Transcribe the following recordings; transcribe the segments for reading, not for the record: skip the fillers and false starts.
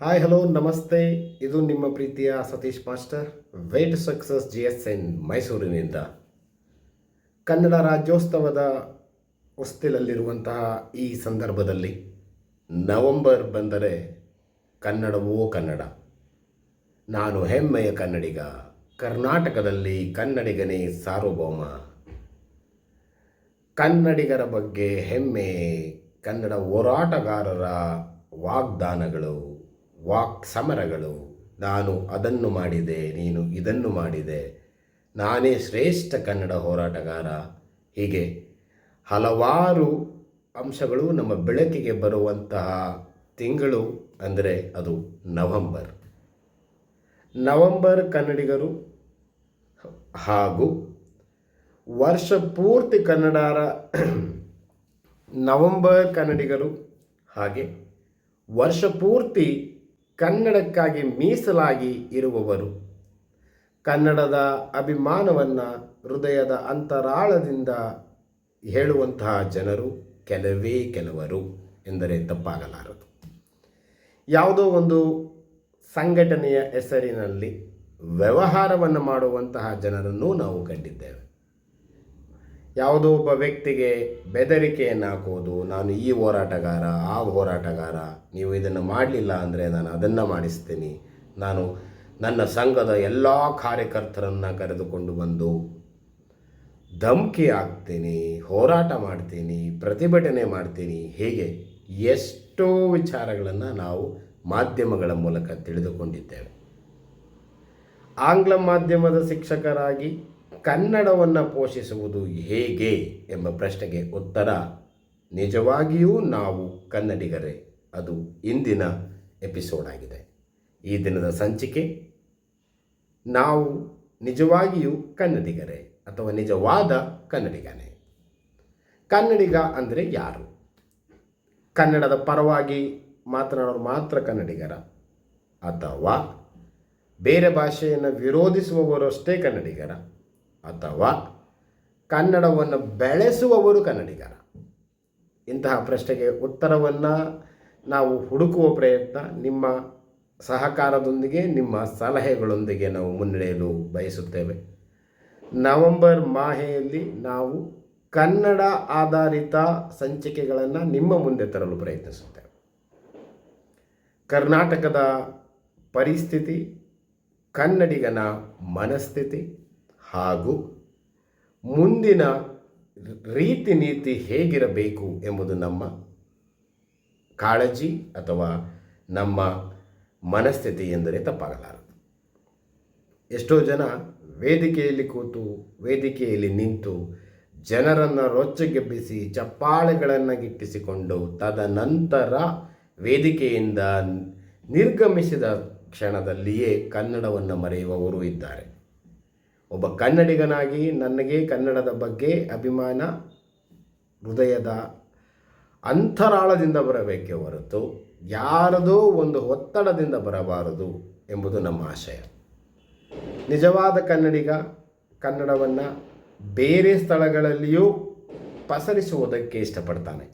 Hi hello ನಮಸ್ತೆ. ಇದು ನಿಮ್ಮ ಪ್ರೀತಿಯ Satish master, way to success GSN ಮೈಸೂರಿನಿಂದ. ಕನ್ನಡ ರಾಜ್ಯೋತ್ಸವದ ಹೊಸ್ತಿಲಲ್ಲಿರುವಂತಹ ಈ ಸಂದರ್ಭದಲ್ಲಿ ನವಂಬರ್ ಬಂದರೆ ಕನ್ನಡವೋ ಕನ್ನಡ. ನಾನು ಹೆಮ್ಮೆಯ ಕನ್ನಡಿಗ, ಕರ್ನಾಟಕದಲ್ಲಿ ಕನ್ನಡಿಗನೇ ಸಾರ್ವಭೌಮ. ಕನ್ನಡಿಗರ ಬಗ್ಗೆ ಹೆಮ್ಮೆ, ಕನ್ನಡ ಹೋರಾಟಗಾರರ ವಾಗ್ದಾನಗಳು, ವಾಕ್ ಸಮರಗಳು, ನಾನು ಅದನ್ನು ಮಾಡಿದೆ, ನೀನು ಇದನ್ನು ಮಾಡಿದೆ, ನಾನೇ ಶ್ರೇಷ್ಠ ಕನ್ನಡ ಹೋರಾಟಗಾರ, ಹೀಗೆ ಹಲವಾರು ಅಂಶಗಳು ನಮ್ಮ ಬೆಳಕಿಗೆ ಬರುವಂತಹ ತಿಂಗಳು ಅಂದರೆ ಅದು ನವಂಬರ್. ನವಂಬರ್ ಕನ್ನಡಿಗರು ಹಾಗೂ ವರ್ಷ ಪೂರ್ತಿ ಕನ್ನಡರ ನವಂಬರ್ ಕನ್ನಡಿಗರು ಹಾಗೆ ವರ್ಷ ಪೂರ್ತಿ ಕನ್ನಡಕ್ಕಾಗಿ ಮೀಸಲಾಗಿ ಇರುವವರು, ಕನ್ನಡದ ಅಭಿಮಾನವನ್ನು ಹೃದಯದ ಅಂತರಾಳದಿಂದ ಹೇಳುವಂತಹ ಜನರು ಕೆಲವೇ ಕೆಲವರು ಎಂದರೆ ತಪ್ಪಾಗಲಾರದು. ಯಾವುದೋ ಒಂದು ಸಂಘಟನೆಯ ಹೆಸರಿನಲ್ಲಿ ವ್ಯವಹಾರವನ್ನು ಮಾಡುವಂತಹ ಜನರನ್ನು ನಾವು ಕಂಡಿದ್ದೇವೆ. ಯಾವುದೋ ಒಬ್ಬ ವ್ಯಕ್ತಿಗೆ ಬೆದರಿಕೆಯನ್ನು ಹಾಕೋದು, ನಾನು ಈ ಹೋರಾಟಗಾರ, ಆ ಹೋರಾಟಗಾರ, ನೀವು ಇದನ್ನು ಮಾಡಲಿಲ್ಲ ಅಂದರೆ ನಾನು ಅದನ್ನು ಮಾಡಿಸ್ತೀನಿ, ನಾನು ನನ್ನ ಸಂಘದ ಎಲ್ಲ ಕಾರ್ಯಕರ್ತರನ್ನು ಕರೆದುಕೊಂಡು ಬಂದು ಧಮಕಿ ಹಾಕ್ತೀನಿ, ಹೋರಾಟ ಮಾಡ್ತೀನಿ, ಪ್ರತಿಭಟನೆ ಮಾಡ್ತೀನಿ, ಹೀಗೆ ಎಷ್ಟೋ ವಿಚಾರಗಳನ್ನು ನಾವು ಮಾಧ್ಯಮಗಳ ಮೂಲಕ ತಿಳಿದುಕೊಂಡಿದ್ದೇವೆ. ಆಂಗ್ಲ ಮಾಧ್ಯಮದ ಶಿಕ್ಷಕರಾಗಿ ಕನ್ನಡವನ್ನು ಪೋಷಿಸುವುದು ಹೇಗೆ ಎಂಬ ಪ್ರಶ್ನೆಗೆ ಉತ್ತರ, ನಿಜವಾಗಿಯೂ ನಾವು ಕನ್ನಡಿಗರೇ. ಅದು ಇಂದಿನ ಎಪಿಸೋಡ್ ಆಗಿದೆ. ಈ ದಿನದ ಸಂಚಿಕೆ ನಾವು ನಿಜವಾಗಿಯೂ ಕನ್ನಡಿಗರೇ ಅಥವಾ ನಿಜವಾದ ಕನ್ನಡಿಗನೇ. ಕನ್ನಡಿಗ ಅಂದರೆ ಯಾರು? ಕನ್ನಡದ ಪರವಾಗಿ ಮಾತನಾಡೋರು ಮಾತ್ರ ಕನ್ನಡಿಗರ, ಅಥವಾ ಬೇರೆ ಭಾಷೆಯನ್ನು ವಿರೋಧಿಸುವವರು ಅಷ್ಟೇ ಕನ್ನಡಿಗರ, ಅಥವಾ ಕನ್ನಡವನ್ನು ಬೆಳೆಸುವವರು ಕನ್ನಡಿಗರ? ಇಂತಹ ಪ್ರಶ್ನೆಗೆ ಉತ್ತರವನ್ನು ನಾವು ಹುಡುಕುವ ಪ್ರಯತ್ನ, ನಿಮ್ಮ ಸಹಕಾರದೊಂದಿಗೆ, ನಿಮ್ಮ ಸಲಹೆಗಳೊಂದಿಗೆ ನಾವು ಮುನ್ನಡೆಯಲು ಬಯಸುತ್ತೇವೆ. ನವಂಬರ್ ಮಾಹೆಯಲ್ಲಿ ನಾವು ಕನ್ನಡ ಆಧಾರಿತ ಸಂಚಿಕೆಗಳನ್ನು ನಿಮ್ಮ ಮುಂದೆ ತರಲು ಪ್ರಯತ್ನಿಸುತ್ತೇವೆ. ಕರ್ನಾಟಕದ ಪರಿಸ್ಥಿತಿ, ಕನ್ನಡಿಗನ ಮನಸ್ಥಿತಿ ಹಾಗೂ ಮುಂದಿನ ರೀತಿ ನೀತಿ ಹೇಗಿರಬೇಕು ಎಂಬುದು ನಮ್ಮ ಕಾಳಜಿ ಅಥವಾ ನಮ್ಮ ಮನಸ್ಥಿತಿ ಎಂದರೆ ತಪ್ಪಾಗಲಾರದು. ಎಷ್ಟೋ ಜನ ವೇದಿಕೆಯಲ್ಲಿ ಕೂತು, ವೇದಿಕೆಯಲ್ಲಿ ನಿಂತು ಜನರನ್ನು ರೊಚ್ಚಗೆಬ್ಬಿಸಿ ಚಪ್ಪಾಳೆಗಳನ್ನು ಗಿಟ್ಟಿಸಿಕೊಂಡು ತದನಂತರ ವೇದಿಕೆಯಿಂದ ನಿರ್ಗಮಿಸಿದ ಕ್ಷಣದಲ್ಲಿಯೇ ಕನ್ನಡವನ್ನು ಮರೆಯುವವರು ಇದ್ದಾರೆ. ಒಬ್ಬ ಕನ್ನಡಿಗನಾಗಿ ನನಗೆ ಕನ್ನಡದ ಬಗ್ಗೆ ಅಭಿಮಾನ ಹೃದಯದ ಅಂತರಾಳದಿಂದ ಬರಬೇಕೇ ಹೊರತು ಯಾರದೋ ಒಂದು ಒತ್ತಡದಿಂದ ಬರಬಾರದು ಎಂಬುದು ನಮ್ಮ ಆಶಯ. ನಿಜವಾದ ಕನ್ನಡಿಗ ಕನ್ನಡವನ್ನು ಬೇರೆ ಸ್ಥಳಗಳಲ್ಲಿಯೂ ಪಸರಿಸುವುದಕ್ಕೆ ಇಷ್ಟಪಡ್ತಾನೆ.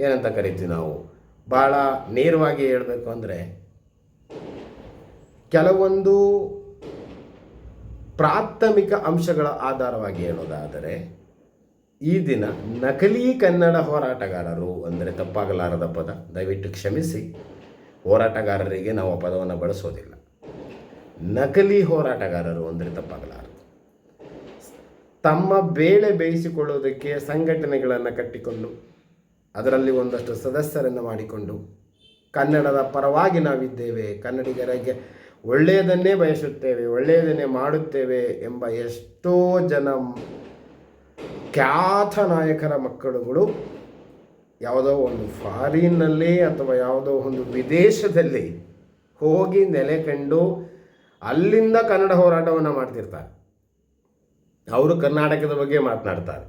ಏನಂತ ಕರಿತೀವಿ ನಾವು, ಭಾಳ ನೇರವಾಗಿ ಹೇಳಬೇಕು ಅಂದರೆ, ಕೆಲವೊಂದು ಪ್ರಾಥಮಿಕ ಅಂಶಗಳ ಆಧಾರವಾಗಿ ಹೇಳೋದಾದರೆ, ಈ ದಿನ ನಕಲಿ ಕನ್ನಡ ಹೋರಾಟಗಾರರು ಅಂದರೆ ತಪ್ಪಾಗಲಾರದ ಪದ, ದಯವಿಟ್ಟು ಕ್ಷಮಿಸಿ, ಹೋರಾಟಗಾರರಿಗೆ ನಾವು ಆ ಪದವನ್ನು ಬಳಸೋದಿಲ್ಲ. ನಕಲಿ ಹೋರಾಟಗಾರರು ಅಂದರೆ ತಪ್ಪಾಗಲಾರದು. ತಮ್ಮ ಬೇಳೆ ಬೇಯಿಸಿಕೊಳ್ಳುವುದಕ್ಕೆ ಸಂಘಟನೆಗಳನ್ನು ಕಟ್ಟಿಕೊಂಡು ಅದರಲ್ಲಿ ಒಂದಷ್ಟು ಸದಸ್ಯರನ್ನು ಮಾಡಿಕೊಂಡು ಕನ್ನಡದ ಪರವಾಗಿ ನಾವಿದ್ದೇವೆ, ಕನ್ನಡಿಗರಿಗೆ ಒಳ್ಳೆಯದನ್ನೇ ಬಯಸುತ್ತೇವೆ, ಒಳ್ಳೆಯದನ್ನೇ ಮಾಡುತ್ತೇವೆ ಎಂಬ ಎಷ್ಟೋ ಜನ ಖ್ಯಾತ ನಾಯಕರ ಮಕ್ಕಳುಗಳು ಯಾವುದೋ ಒಂದು ಫಾರಿನ್ನಲ್ಲಿ ಅಥವಾ ಯಾವುದೋ ಒಂದು ವಿದೇಶದಲ್ಲಿ ಹೋಗಿ ನೆಲೆ ಕಂಡು ಅಲ್ಲಿಂದ ಕನ್ನಡ ಹೋರಾಟವನ್ನು ಮಾಡ್ತಿರ್ತಾರೆ. ಅವರು ಕರ್ನಾಟಕದ ಬಗ್ಗೆ ಮಾತನಾಡ್ತಾರೆ.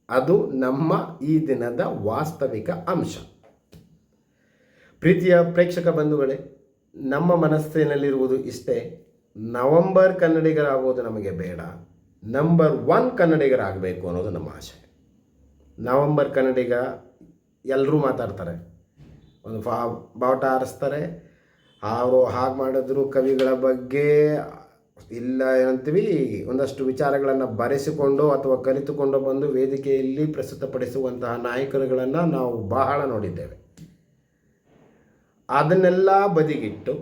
ಅದು ನಮ್ಮ ಈ ದಿನದ ವಾಸ್ತವಿಕ ಅಂಶ. ಪ್ರೀತಿಯ ಪ್ರೇಕ್ಷಕ ಬಂಧುಗಳೇ, ನಮ್ಮ ಮನಸ್ಸಿನಲ್ಲಿರುವುದು ಇಷ್ಟೇ, ನವಂಬರ್ ಕನ್ನಡಿಗರಾಗೋದು ನಮಗೆ ಬೇಡ, ನಂಬರ್ 1 ಕನ್ನಡಿಗರಾಗಬೇಕು ಅನ್ನೋದು ನಮ್ಮ ಆಶಯ. ನವಂಬರ್ ಕನ್ನಡಿಗ ಎಲ್ಲರೂ ಮಾತಾಡ್ತಾರೆ, ಒಂದು ಬಾವುಟ ಹಾರಿಸ್ತಾರೆ. ಅವರು ಹಾಗೆ ಮಾಡಿದ್ರು ಕವಿಗಳ ಬಗ್ಗೆ ಇಲ್ಲ ಏನಂತೀವಿ, ಒಂದಷ್ಟು ವಿಚಾರಗಳನ್ನು ಬರೆಸಿಕೊಂಡು ಅಥವಾ ಕಲಿತುಕೊಂಡು ಬಂದು ವೇದಿಕೆಯಲ್ಲಿ ಪ್ರಸ್ತುತಪಡಿಸುವಂತಹ ನಾಯಕರುಗಳನ್ನು ನಾವು ಬಹಳ ನೋಡಿದ್ದೇವೆ. ಅದನ್ನೆಲ್ಲ ಬದಿಗಿಟ್ಟು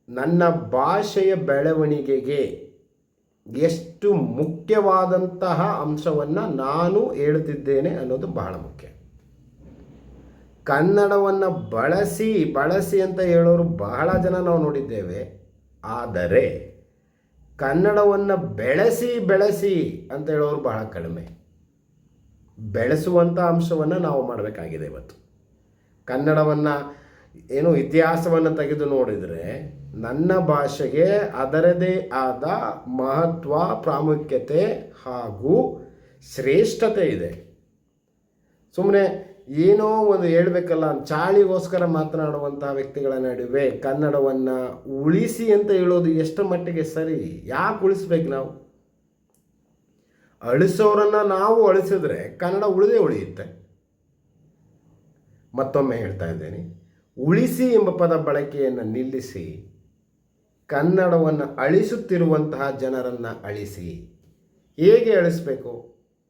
ನನ್ನ ಭಾಷೆಯ ಬೆಳವಣಿಗೆಗೆ ಎಷ್ಟು ಮುಖ್ಯವಾದಂತಹ ಅಂಶವನ್ನು ನಾನು ಹೇಳುತ್ತಿದ್ದೇನೆ ಅನ್ನೋದು ಬಹಳ ಮುಖ್ಯ. ಕನ್ನಡವನ್ನು ಬಳಸಿ ಅಂತ ಹೇಳೋರು ಬಹಳ ಜನ ನಾವು ನೋಡಿದ್ದೇವೆ. ಆದರೆ ಕನ್ನಡವನ್ನು ಬೆಳೆಸಿ ಅಂತ ಹೇಳೋರು ಬಹಳ ಕಡಿಮೆ. ಬೆಳೆಸುವಂಥ ಅಂಶವನ್ನು ನಾವು ಮಾಡಬೇಕಾಗಿದೆ ಇವತ್ತು. ಕನ್ನಡವನ್ನು ಇತಿಹಾಸವನ್ನು ತೆಗೆದು ನೋಡಿದರೆ ನನ್ನ ಭಾಷೆಗೆ ಅದರದೇ ಆದ ಮಹತ್ವ, ಪ್ರಾಮುಖ್ಯತೆ ಹಾಗೂ ಶ್ರೇಷ್ಠತೆ ಇದೆ. ಸುಮ್ಮನೆ ಏನೋ ಒಂದು ಹೇಳಬೇಕಲ್ಲ, ಚಾಳಿಗೋಸ್ಕರ ಮಾತನಾಡುವಂಥ ವ್ಯಕ್ತಿಗಳ ನಡುವೆ ಕನ್ನಡವನ್ನು ಉಳಿಸಿ ಅಂತ ಹೇಳೋದು ಎಷ್ಟು ಮಟ್ಟಿಗೆ ಸರಿ? ಯಾಕೆ ಉಳಿಸ್ಬೇಕು? ನಾವು ಅಳಿಸೋರನ್ನು ನಾವು ಅಳಿಸಿದ್ರೆ ಕನ್ನಡ ಉಳಿಯುತ್ತೆ. ಮತ್ತೊಮ್ಮೆ ಹೇಳ್ತಾ ಇದ್ದೇನೆ, ಉಳಿಸಿ ಎಂಬ ಪದ ಬಳಕೆಯನ್ನು ನಿಲ್ಲಿಸಿ ಕನ್ನಡವನ್ನು ಅಳಿಸುತ್ತಿರುವಂತಹ ಜನರನ್ನು ಅಳಿಸಿ. ಹೇಗೆ ಅಳಿಸಬೇಕು?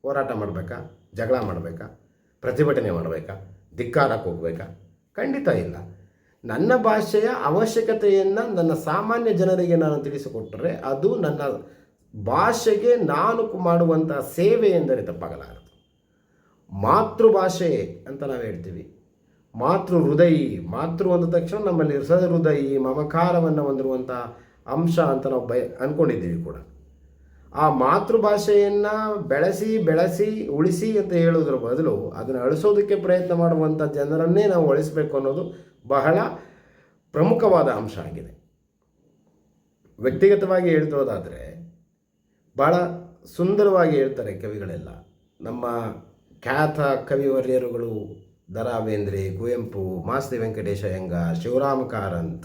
ಹೋರಾಟ ಮಾಡಬೇಕಾ? ಜಗಳ ಮಾಡಬೇಕಾ? ಪ್ರತಿಭಟನೆ ಮಾಡಬೇಕಾ? ಧಿಕ್ಕಾರಕ್ಕೆ ಹೋಗಬೇಕಾ? ಖಂಡಿತ ಇಲ್ಲ. ನನ್ನ ಭಾಷೆಯ ಅವಶ್ಯಕತೆಯನ್ನು ನನ್ನ ಸಾಮಾನ್ಯ ಜನರಿಗೆ ನಾನು ತಿಳಿಸಿಕೊಟ್ಟರೆ ಅದು ನನ್ನ ಭಾಷೆಗೆ ನಾನು ಮಾಡುವಂಥ ಸೇವೆ ಎಂದರೆ ತಪ್ಪಾಗಲಾರದು. ಮಾತೃಭಾಷೆ ಅಂತ ನಾವು ಹೇಳ್ತೀವಿ. ಮಾತೃ ಹೃದಯಿ, ಮಾತೃ ಅಂದ ತಕ್ಷಣ ನಮ್ಮಲ್ಲಿ ಹೃದಯಿ ಮಮಕಾರವನ್ನು ಹೊಂದಿರುವಂಥ ಅಂಶ ಅಂತ ನಾವು ಅಂದ್ಕೊಂಡಿದ್ದೀವಿ ಕೂಡ. ಆ ಮಾತೃಭಾಷೆಯನ್ನು ಬೆಳೆಸಿ ಉಳಿಸಿ ಅಂತ ಹೇಳೋದ್ರ ಬದಲು ಅದನ್ನು ಅಳಿಸೋದಕ್ಕೆ ಪ್ರಯತ್ನ ಮಾಡುವಂಥ ಜನರನ್ನೇ ನಾವು ಅಳಿಸಬೇಕು ಅನ್ನೋದು ಬಹಳ ಪ್ರಮುಖವಾದ ಅಂಶ ಆಗಿದೆ. ವ್ಯಕ್ತಿಗತವಾಗಿ ಹೇಳ್ತೋದಾದರೆ ಭಾಳ ಸುಂದರವಾಗಿ ಹೇಳ್ತಾರೆ ಕವಿಗಳೆಲ್ಲ. ನಮ್ಮ ಖ್ಯಾತ ಕವಿವರ್ಯರುಗಳು ದ ರಾ ಬೇಂದ್ರೆ, ಕುವೆಂಪು, ಮಾಸ್ತಿ ವೆಂಕಟೇಶ ಅಯ್ಯಂಗಾರ್, ಶಿವರಾಮ ಕಾರಂತ್,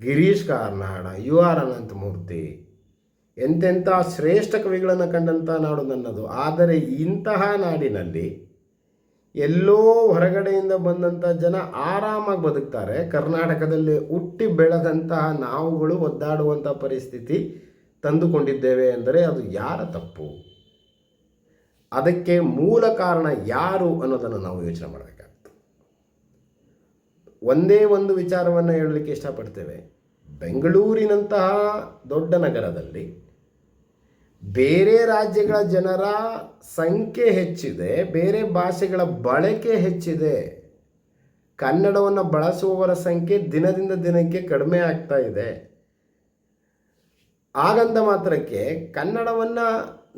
ಗಿರೀಶ್ ಕಾರ್ನಾಡ್, ಯು ಆರ್ ಅನಂತಮೂರ್ತಿ, ಎಂತೆಂಥ ಶ್ರೇಷ್ಠ ಕವಿಗಳನ್ನು ಕಂಡಂಥ ನಾಡು ನನ್ನದು. ಆದರೆ ಇಂತಹ ನಾಡಿನಲ್ಲಿ ಎಲ್ಲೋ ಹೊರಗಡೆಯಿಂದ ಬಂದಂಥ ಜನ ಆರಾಮಾಗಿ ಬದುಕ್ತಾರೆ. ಕರ್ನಾಟಕದಲ್ಲಿ ಹುಟ್ಟಿ ಬೆಳೆದಂತಹ ನಾವುಗಳು ಒದ್ದಾಡುವಂಥ ಪರಿಸ್ಥಿತಿ ತಂದುಕೊಂಡಿದ್ದೇವೆ ಅಂದರೆ ಅದು ಯಾರ ತಪ್ಪು? ಅದಕ್ಕೆ ಮೂಲ ಕಾರಣ ಯಾರು ಅನ್ನೋದನ್ನು ನಾವು ಯೋಚನೆ ಮಾಡಬೇಕಾಗ್ತದೆ. ಒಂದೇ ಒಂದು ವಿಚಾರವನ್ನು ಹೇಳಲಿಕ್ಕೆ ಇಷ್ಟಪಡ್ತೇವೆ. ಬೆಂಗಳೂರಿನಂತಹ ದೊಡ್ಡ ನಗರದಲ್ಲಿ ಬೇರೆ ರಾಜ್ಯಗಳ ಜನರ ಸಂಖ್ಯೆ ಹೆಚ್ಚಿದೆ, ಬೇರೆ ಭಾಷೆಗಳ ಬಳಕೆ ಹೆಚ್ಚಿದೆ. ಕನ್ನಡವನ್ನು ಬಳಸುವವರ ಸಂಖ್ಯೆ ದಿನದಿಂದ ದಿನಕ್ಕೆ ಕಡಿಮೆ ಆಗ್ತಾ ಇದೆ. ಹಾಗಂತ ಮಾತ್ರಕ್ಕೆ ಕನ್ನಡವನ್ನು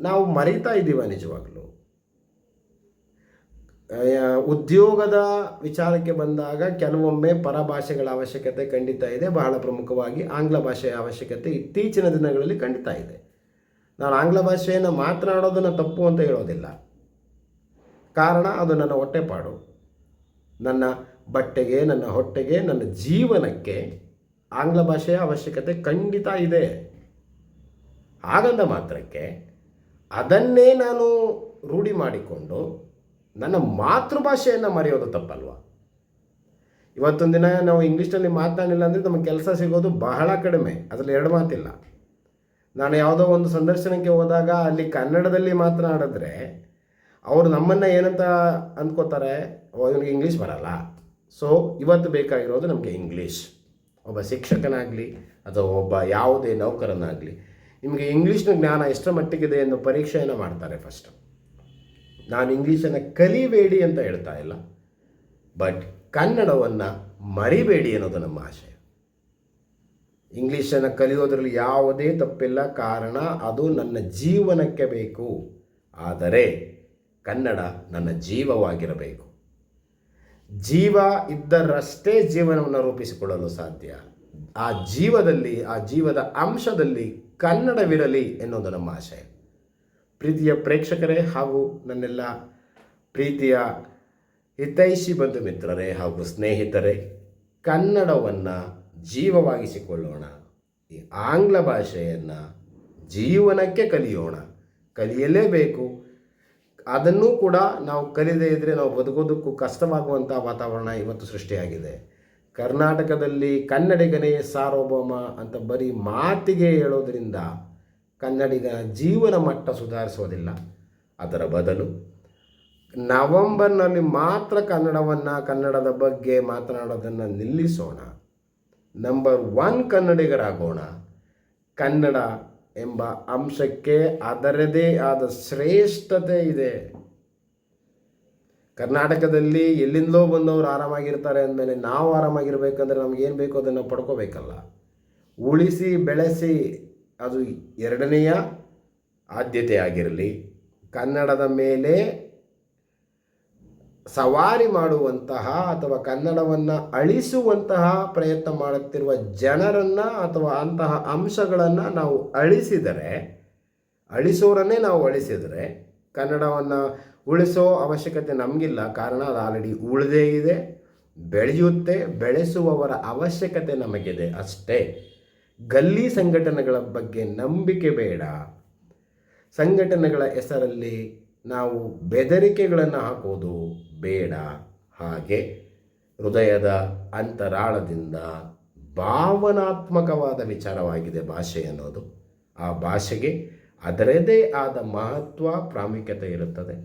ನಾವು ಮರೀತಾ ಇದ್ದೀವ? ನಿಜವಾಗಲೂ ಉದ್ಯೋಗದ ವಿಚಾರಕ್ಕೆ ಬಂದಾಗ ಕೆಲವೊಮ್ಮೆ ಪರಭಾಷೆಗಳ ಅವಶ್ಯಕತೆ ಖಂಡಿತ ಇದೆ. ಬಹಳ ಪ್ರಮುಖವಾಗಿ ಆಂಗ್ಲ ಭಾಷೆಯ ಅವಶ್ಯಕತೆ ಇತ್ತೀಚಿನ ದಿನಗಳಲ್ಲಿ ಖಂಡಿತ ಇದೆ. ನಾನು ಆಂಗ್ಲ ಭಾಷೆಯನ್ನು ಮಾತನಾಡೋದನ್ನು ತಪ್ಪು ಅಂತ ಹೇಳೋದಿಲ್ಲ. ಕಾರಣ ಅದು ನನ್ನ ಹೊಟ್ಟೆಪಾಡು, ನನ್ನ ಬಟ್ಟೆಗೆ, ನನ್ನ ಹೊಟ್ಟೆಗೆ, ನನ್ನ ಜೀವನಕ್ಕೆ ಆಂಗ್ಲ ಭಾಷೆಯ ಅವಶ್ಯಕತೆ ಖಂಡಿತ ಇದೆ. ಹಾಗಂದ ಮಾತ್ರಕ್ಕೆ ಅದನ್ನೇ ನಾನು ರೂಢಿ ಮಾಡಿಕೊಂಡು ನನ್ನ ಮಾತೃಭಾಷೆಯನ್ನು ಮರೆಯೋದು ತಪ್ಪಲ್ವ? ಇವತ್ತೊಂದು ದಿನ ನಾವು ಇಂಗ್ಲೀಷ್ನಲ್ಲಿ ಮಾತನಾಡಿಲ್ಲ ಅಂದರೆ ನಮಗೆ ಕೆಲಸ ಸಿಗೋದು ಬಹಳ ಕಡಿಮೆ. ಅದರಲ್ಲಿ ಎರಡು ಮಾತಿಲ್ಲ. ನಾನು ಯಾವುದೋ ಒಂದು ಸಂದರ್ಶನಕ್ಕೆ ಹೋದಾಗ ಅಲ್ಲಿ ಕನ್ನಡದಲ್ಲಿ ಮಾತನಾಡಿದ್ರೆ ಅವರು ನಮ್ಮನ್ನು ಏನಂತ ಅಂದ್ಕೋತಾರೆ, ಇವನಿಗೆ ಇಂಗ್ಲೀಷ್ ಬರಲ್ಲ, ಸೊ ಇವತ್ತು ಬೇಕಾಗಿರೋದು ನಮಗೆ ಇಂಗ್ಲೀಷ್. ಒಬ್ಬ ಶಿಕ್ಷಕನಾಗಲಿ ಅಥವಾ ಒಬ್ಬ ಯಾವುದೇ ನೌಕರನಾಗಲಿ ನಿಮಗೆ ಇಂಗ್ಲೀಷ್ನ ಜ್ಞಾನ ಎಷ್ಟರ ಮಟ್ಟಿಗಿದೆ ಎಂದು ಪರೀಕ್ಷೆಯನ್ನು ಮಾಡ್ತಾರೆ ಫಸ್ಟ್. ನಾನು ಇಂಗ್ಲೀಷನ್ನು ಕಲಿಬೇಡಿ ಅಂತ ಹೇಳ್ತಾ ಇಲ್ಲ, ಬಟ್ ಕನ್ನಡವನ್ನು ಮರಿಬೇಡಿ ಅನ್ನೋದು ನಮ್ಮ ಆಶಯ. ಇಂಗ್ಲೀಷನ್ನು ಕಲಿಯೋದ್ರಲ್ಲಿ ಯಾವುದೇ ತಪ್ಪಿಲ್ಲ, ಕಾರಣ ಅದು ನನ್ನ ಜೀವನಕ್ಕೆ ಬೇಕು. ಆದರೆ ಕನ್ನಡ ನನ್ನ ಜೀವವಾಗಿರಬೇಕು. ಜೀವ ಇದ್ದರಷ್ಟೇ ಜೀವನವನ್ನು ರೂಪಿಸಿಕೊಳ್ಳಲು ಸಾಧ್ಯ. ಆ ಜೀವದಲ್ಲಿ, ಆ ಜೀವದ ಅಂಶದಲ್ಲಿ ಕನ್ನಡವಿರಲಿ ಎನ್ನುವುದು ನಮ್ಮ ಆಶಯ. ಪ್ರೀತಿಯ ಪ್ರೇಕ್ಷಕರೇ ಹಾಗೂ ನನ್ನೆಲ್ಲ ಪ್ರೀತಿಯ ಹಿತೈಷಿ ಬಂಧು ಮಿತ್ರರೇ ಹಾಗೂ ಸ್ನೇಹಿತರೇ, ಕನ್ನಡವನ್ನು ಜೀವವಾಗಿಸಿಕೊಳ್ಳೋಣ. ಈ ಆಂಗ್ಲ ಭಾಷೆಯನ್ನು ಜೀವನಕ್ಕೆ ಕಲಿಯೋಣ. ಕಲಿಯಲೇಬೇಕು. ಅದನ್ನೂ ಕೂಡ ನಾವು ಕಲಿಯದೇ ಇದ್ದರೆ ನಾವು ಬದುಕೋದಕ್ಕೂ ಕಷ್ಟವಾಗುವಂಥ ವಾತಾವರಣ ಇವತ್ತು ಸೃಷ್ಟಿಯಾಗಿದೆ. ಕರ್ನಾಟಕದಲ್ಲಿ ಕನ್ನಡಿಗನೇ ಸಾರ್ವಭೌಮ ಅಂತ ಬರೀ ಮಾತಿಗೆ ಹೇಳೋದ್ರಿಂದ ಕನ್ನಡಿಗನ ಜೀವನ ಮಟ್ಟ ಸುಧಾರಿಸೋದಿಲ್ಲ. ಅದರ ಬದಲು ನವೆಂಬರ್ನಲ್ಲಿ ಮಾತ್ರ ಕನ್ನಡದ ಬಗ್ಗೆ ಮಾತನಾಡೋದನ್ನು ನಿಲ್ಲಿಸೋಣ. ನಂಬರ್ 1 ಕನ್ನಡಿಗರಾಗೋಣ. ಕನ್ನಡ ಎಂಬ ಅಂಶಕ್ಕೆ ಅದರದೇ ಆದ ಶ್ರೇಷ್ಠತೆ ಇದೆ. ಕರ್ನಾಟಕದಲ್ಲಿ ಎಲ್ಲಿಂದಲೋ ಬಂದವರು ಆರಾಮಾಗಿರ್ತಾರೆ ಅಂದಮೇಲೆ ನಾವು ಆರಾಮಾಗಿರ್ಬೇಕಂದ್ರೆ ನಮಗೇನು ಬೇಕೋ ಅದನ್ನು ಪಡ್ಕೋಬೇಕಲ್ಲ. ಉಳಿಸಿ ಬೆಳೆಸಿ ಅದು 2ನೆಯ ಆದ್ಯತೆ ಆಗಿರಲಿ. ಕನ್ನಡದ ಮೇಲೆ ಸವಾರಿ ಮಾಡುವಂತಹ ಅಥವಾ ಕನ್ನಡವನ್ನು ಅಳಿಸುವಂತಹ ಪ್ರಯತ್ನ ಮಾಡುತ್ತಿರುವ ಜನರನ್ನು ಅಥವಾ ಅಂತಹ ಅಂಶಗಳನ್ನು ನಾವು ಅಳಿಸೋರನ್ನೇ ನಾವು ಅಳಿಸಿದರೆ ಕನ್ನಡವನ್ನು ಉಳಿಸೋ ಅವಶ್ಯಕತೆ ನಮಗಿಲ್ಲ. ಕಾರಣ ಅದು ಆಲ್ರೆಡಿ ಉಳಿದೇ ಇದೆ, ಬೆಳೆಯುತ್ತೆ. ಬೆಳೆಸುವವರ ಅವಶ್ಯಕತೆ ನಮಗಿದೆ ಅಷ್ಟೇ. ಗಲ್ಲಿ ಸಂಘಟನೆಗಳ ಬಗ್ಗೆ ನಂಬಿಕೆ ಬೇಡ. ಸಂಘಟನೆಗಳ ಹೆಸರಲ್ಲಿ ನಾವು ಬೆದರಿಕೆಗಳನ್ನು ಹಾಕೋದು ಬೇಡ. ಹಾಗೆ ಹೃದಯದ ಅಂತರಾಳದಿಂದ ಭಾವನಾತ್ಮಕವಾದ ವಿಚಾರವಾಗಿದೆ ಭಾಷೆ ಅನ್ನೋದು. ಆ ಭಾಷೆಗೆ ಅದರದೇ ಆದ ಮಹತ್ವ, ಪ್ರಾಮುಖ್ಯತೆ ಇರುತ್ತದೆ.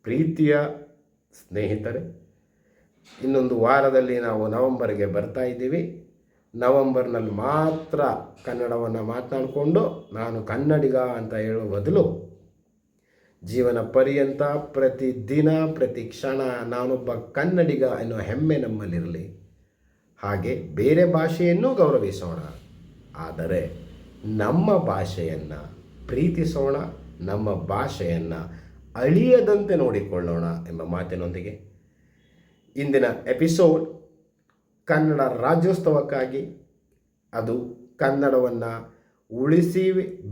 ಪ್ರೀತಿಯ ಸ್ನೇಹಿತರೆ, ಇನ್ನೊಂದು ವಾರದಲ್ಲಿ ನಾವು ನವೆಂಬರ್ಗೆ ಬರ್ತಾ ಇದ್ದೀವಿ. ನವೆಂಬರ್ನಲ್ಲಿ ಮಾತ್ರ ಕನ್ನಡವನ್ನು ಮಾತನಾಡಿಕೊಂಡು ನಾನು ಕನ್ನಡಿಗ ಅಂತ ಹೇಳೋ ಬದಲು ಜೀವನ ಪರ್ಯಂತ ಪ್ರತಿ ದಿನ ಪ್ರತಿ ಕ್ಷಣ ನಾನೊಬ್ಬ ಕನ್ನಡಿಗ ಎನ್ನುವ ಹೆಮ್ಮೆ ನಮ್ಮಲ್ಲಿರಲಿ. ಹಾಗೆ ಬೇರೆ ಭಾಷೆಯನ್ನು ಗೌರವಿಸೋಣ, ಆದರೆ ನಮ್ಮ ಭಾಷೆಯನ್ನು ಪ್ರೀತಿಸೋಣ, ನಮ್ಮ ಭಾಷೆಯನ್ನು ಅಳಿಯದಂತೆ ನೋಡಿಕೊಳ್ಳೋಣ ಎಂಬ ಮಾತಿನೊಂದಿಗೆ ಇಂದಿನ ಎಪಿಸೋಡ್ ಕನ್ನಡ ರಾಜ್ಯೋತ್ಸವಕ್ಕಾಗಿ, ಅದು ಕನ್ನಡವನ್ನು ಉಳಿಸಿ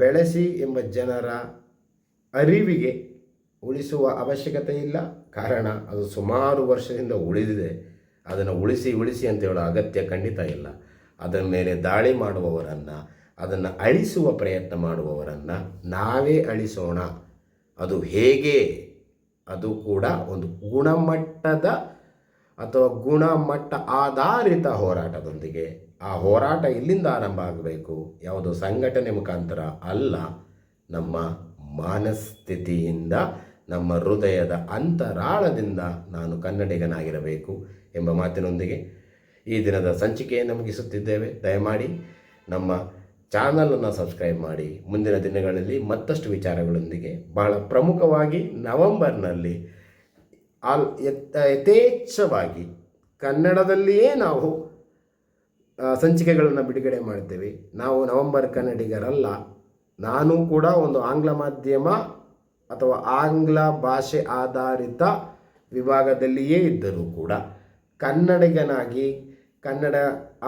ಬೆಳೆಸಿ ಎಂಬ ಜನರ ಅರಿವಿಗೆ ಉಳಿಸುವ ಅವಶ್ಯಕತೆ ಇಲ್ಲ. ಕಾರಣ ಅದು ಸುಮಾರು ವರ್ಷದಿಂದ ಉಳಿದಿದೆ. ಅದನ್ನು ಉಳಿಸಿ ಅಂತ ಹೇಳೋ ಅಗತ್ಯ ಖಂಡಿತ ಇಲ್ಲ. ಅದರ ಮೇಲೆ ದಾಳಿ ಮಾಡುವವರನ್ನು, ಅದನ್ನು ಅಳಿಸುವ ಪ್ರಯತ್ನ ಮಾಡುವವರನ್ನು ನಾವೇ ಅಳಿಸೋಣ. ಅದು ಹೇಗೆ? ಅದು ಕೂಡ ಒಂದು ಗುಣಮಟ್ಟ ಆಧಾರಿತ ಹೋರಾಟದೊಂದಿಗೆ. ಆ ಹೋರಾಟ ಇಲ್ಲಿಂದ ಆರಂಭ ಆಗಬೇಕು. ಯಾವುದೋ ಸಂಘಟನೆ ಮುಖಾಂತರ ಅಲ್ಲ, ನಮ್ಮ ಮನಸ್ಥಿತಿಯಿಂದ, ನಮ್ಮ ಹೃದಯದ ಅಂತರಾಳದಿಂದ ನಾನು ಕನ್ನಡಿಗನಾಗಿರಬೇಕು ಎಂಬ ಮಾತಿನೊಂದಿಗೆ ಈ ದಿನದ ಸಂಚಿಕೆಯನ್ನು ಮುಗಿಸುತ್ತಿದ್ದೇವೆ. ದಯಮಾಡಿ ನಮ್ಮ ಚಾನಲನ್ನು ಸಬ್ಸ್ಕ್ರೈಬ್ ಮಾಡಿ. ಮುಂದಿನ ದಿನಗಳಲ್ಲಿ ಮತ್ತಷ್ಟು ವಿಚಾರಗಳೊಂದಿಗೆ, ಬಹಳ ಪ್ರಮುಖವಾಗಿ ನವೆಂಬರ್ನಲ್ಲಿ ಯಥೇಚ್ಛವಾಗಿ ಕನ್ನಡದಲ್ಲಿಯೇ ನಾವು ಸಂಚಿಕೆಗಳನ್ನು ಬಿಡುಗಡೆ ಮಾಡ್ತೇವೆ. ನಾವು ನವೆಂಬರ್ ಕನ್ನಡಿಗರಲ್ಲ. ನಾನು ಕೂಡ ಒಂದು ಆಂಗ್ಲ ಮಾಧ್ಯಮ ಅಥವಾ ಆಂಗ್ಲ ಭಾಷೆ ಆಧಾರಿತ ವಿಭಾಗದಲ್ಲಿಯೇ ಇದ್ದರೂ ಕೂಡ ಕನ್ನಡಿಗನಾಗಿ, ಕನ್ನಡ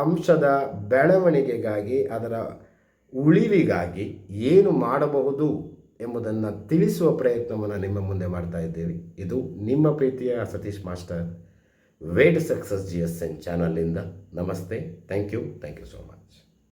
ಅಂಶದ ಬೆಳವಣಿಗೆಗಾಗಿ, ಅದರ ಉಳಿವಿಗಾಗಿ ಏನು ಮಾಡಬಹುದು ಎಂಬುದನ್ನು ತಿಳಿಸುವ ಪ್ರಯತ್ನವನ್ನು ನಿಮ್ಮ ಮುಂದೆ ಮಾಡ್ತಾ ಇದ್ದೇವೆ. ಇದು ನಿಮ್ಮ ಪ್ರೀತಿಯ Satish master, way to success GSN ಚಾನಲಿಂದ. ನಮಸ್ತೆ. Thank you so much.